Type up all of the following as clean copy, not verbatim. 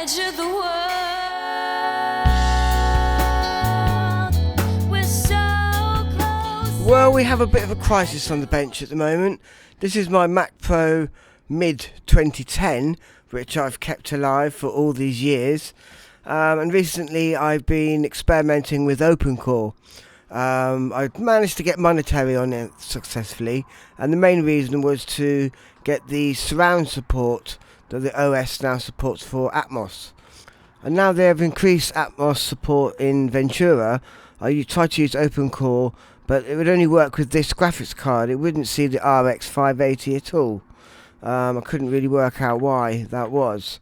edge of the world. We're so close. Well, we have a bit of a crisis on the bench at the moment. This is my Mac Pro mid 2010, which I've kept alive for all these years. And recently I've been experimenting with OpenCore. I managed to get monetary on it successfully, and the main reason was to get the surround support that the OS now supports for Atmos. And now they have increased Atmos support in Ventura. I tried to use OpenCore, but it would only work with this graphics card. It wouldn't see the RX 580 at all. I couldn't really work out why that was.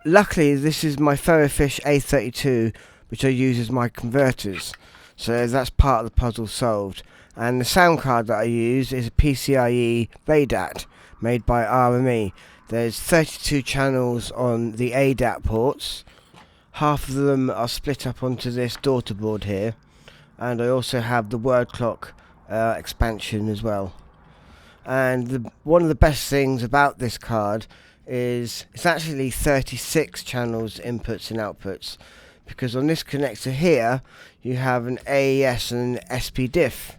Luckily, this is my Ferrofish A32, which I use as my converters. So that's part of the puzzle solved. And the sound card that I use is a PCIe RADAT made by RME. There's 32 channels on the ADAT ports. Half of them are split up onto this daughter board here. And I also have the word clock expansion as well. And one of the best things about this card is it's actually 36 channels inputs and outputs, because on this connector here you have an AES and an SPDIF,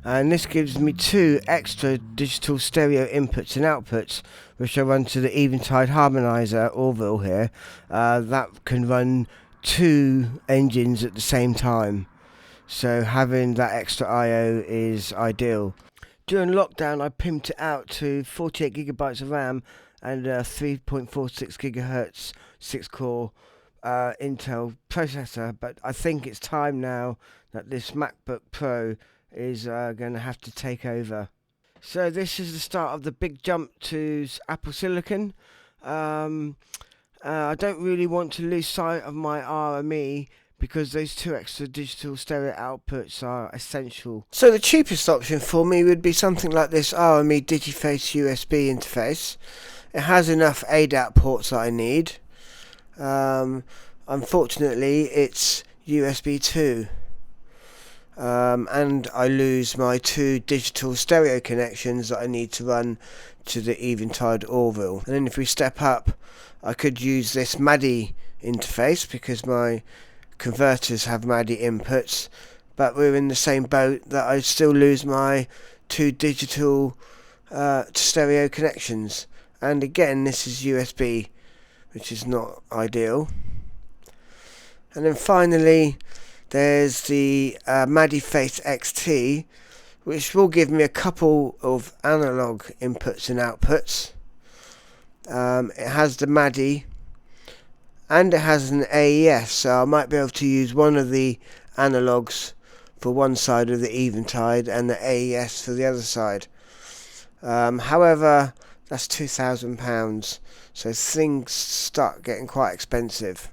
and this gives me 2 extra digital stereo inputs and outputs, which I run to the Eventide harmonizer Orville here. That can run 2 engines at the same time, so having that extra I/O is ideal. During lockdown I pimped it out to 48GB of RAM and a 3.46 GHz 6-core Intel processor, but I think it's time now that this MacBook Pro is going to have to take over. So this is the start of the big jump to Apple Silicon. I don't really want to lose sight of my RME, because those 2 extra digital stereo outputs are essential. So the cheapest option for me would be something like this RME Digiface USB interface. It has enough ADAT ports that I need. Unfortunately it's USB 2. And I lose my 2 digital stereo connections that I need to run to the Eventide Orville. And then if we step up, I could use this MADI interface, because my converters have MADI inputs, but we're in the same boat that I still lose my 2 digital stereo connections. And again, this is USB, which is not ideal. And then finally there's the MADIface XT, which will give me a couple of analog inputs and outputs. It has the MADI and it has an AES, so I might be able to use one of the analogs for one side of the Eventide and the AES for the other side. However, that's £2,000, so things start getting quite expensive.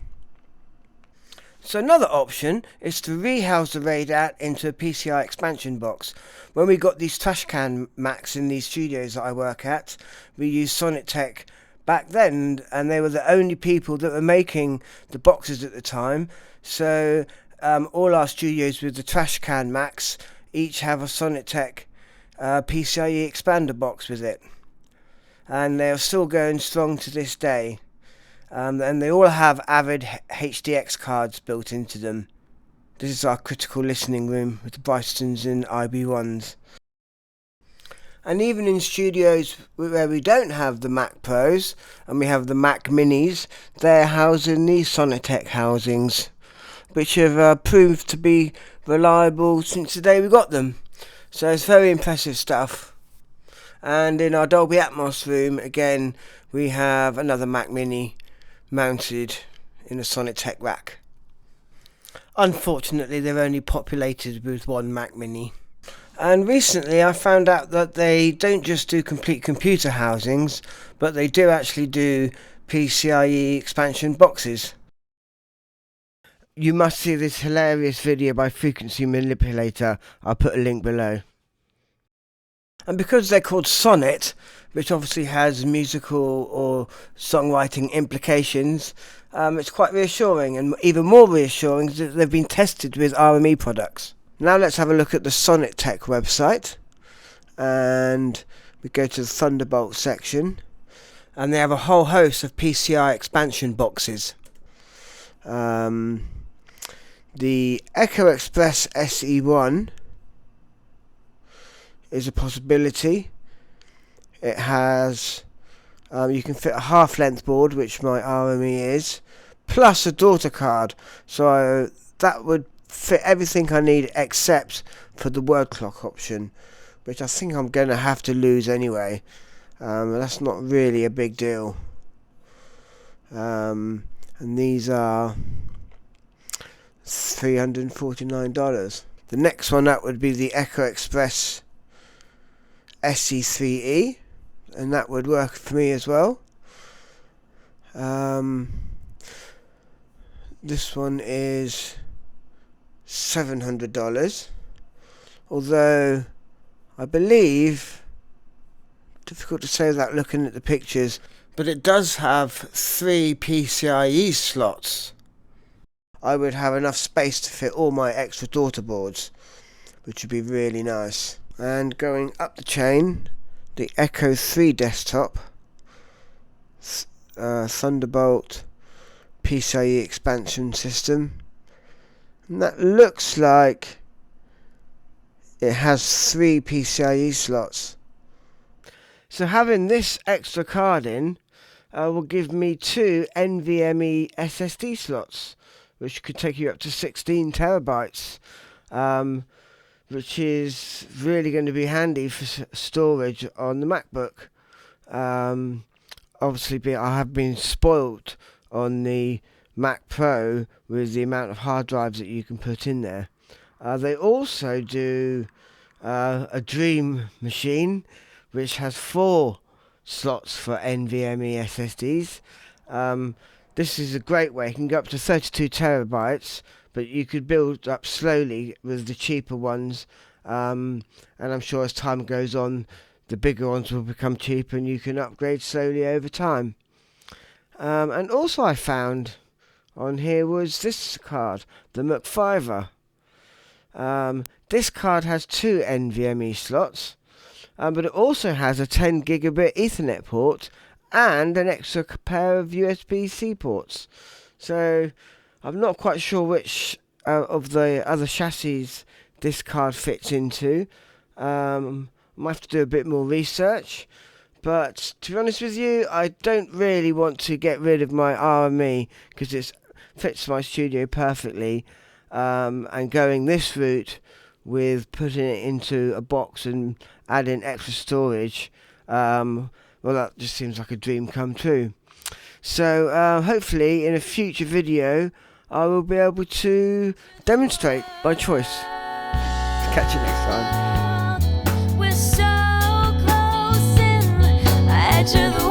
So another option is to rehouse the RADAT into a PCI expansion box. When we got these trash can Macs in these studios that I work at, we used Sonnettech back then, and they were the only people that were making the boxes at the time. So all our studios with the trash can Macs each have a Sonnettech PCIe expander box with it, and they are still going strong to this day. And they all have Avid HDX cards built into them. This is our critical listening room with the Brystons and IB1s. And even in studios where we don't have the Mac Pros and we have the Mac Minis, they're housing these Sonnettech housings, which have proved to be reliable since the day we got them. So it's very impressive stuff. And in our Dolby Atmos room, again, we have another Mac Mini mounted in a Sonnettech rack. Unfortunately, they're only populated with one Mac Mini. And recently I found out that they don't just do complete computer housings, but they do actually do PCIe expansion boxes. You must see this hilarious video by Frequency Manipulator. I'll put a link below. And because they're called Sonnet, which obviously has musical or songwriting implications, it's quite reassuring, and even more reassuring is that they've been tested with RME products. Now let's have a look at the Sonnettech website, and we go to the Thunderbolt section, and they have a whole host of PCI expansion boxes. The Echo Express SE1 is a possibility. It has, you can fit a half-length board, which my RME is, plus a daughter card, so that would fit everything I need except for the word clock option, which I think I'm going to have to lose anyway. That's not really a big deal. And these are $349. The next one up would be the Echo Express SE3E, and that would work for me as well. This one is $700, although I believe, difficult to say without looking at the pictures, but it does have 3 PCIe slots. I would have enough space to fit all my extra daughter boards, which would be really nice. And going up the chain, the Echo 3 desktop, Thunderbolt PCIe expansion system, and that looks like it has 3 PCIe slots. So having this extra card in will give me 2 NVMe SSD slots, which could take you up to 16 terabytes, which is really going to be handy for storage on the MacBook. Obviously, I have been spoilt on the Mac Pro with the amount of hard drives that you can put in there. They also do a Dream machine, which has 4 slots for NVMe SSDs. This is a great way. It can go up to 32 terabytes, but you could build up slowly with the cheaper ones, and I'm sure as time goes on the bigger ones will become cheaper and you can upgrade slowly over time. And also I found on here was this card, the Mac5er. This card has 2 NVMe slots, but it also has a 10 gigabit Ethernet port and an extra pair of USB-C ports. So I'm not quite sure which of the other chassis this card fits into. I might have to do a bit more research, but to be honest with you, I don't really want to get rid of my RME because it fits my studio perfectly, and going this route with putting it into a box and adding extra storage, well, that just seems like a dream come true. So hopefully in a future video I will be able to demonstrate by choice. Catch you next time. We're so close in the edge of the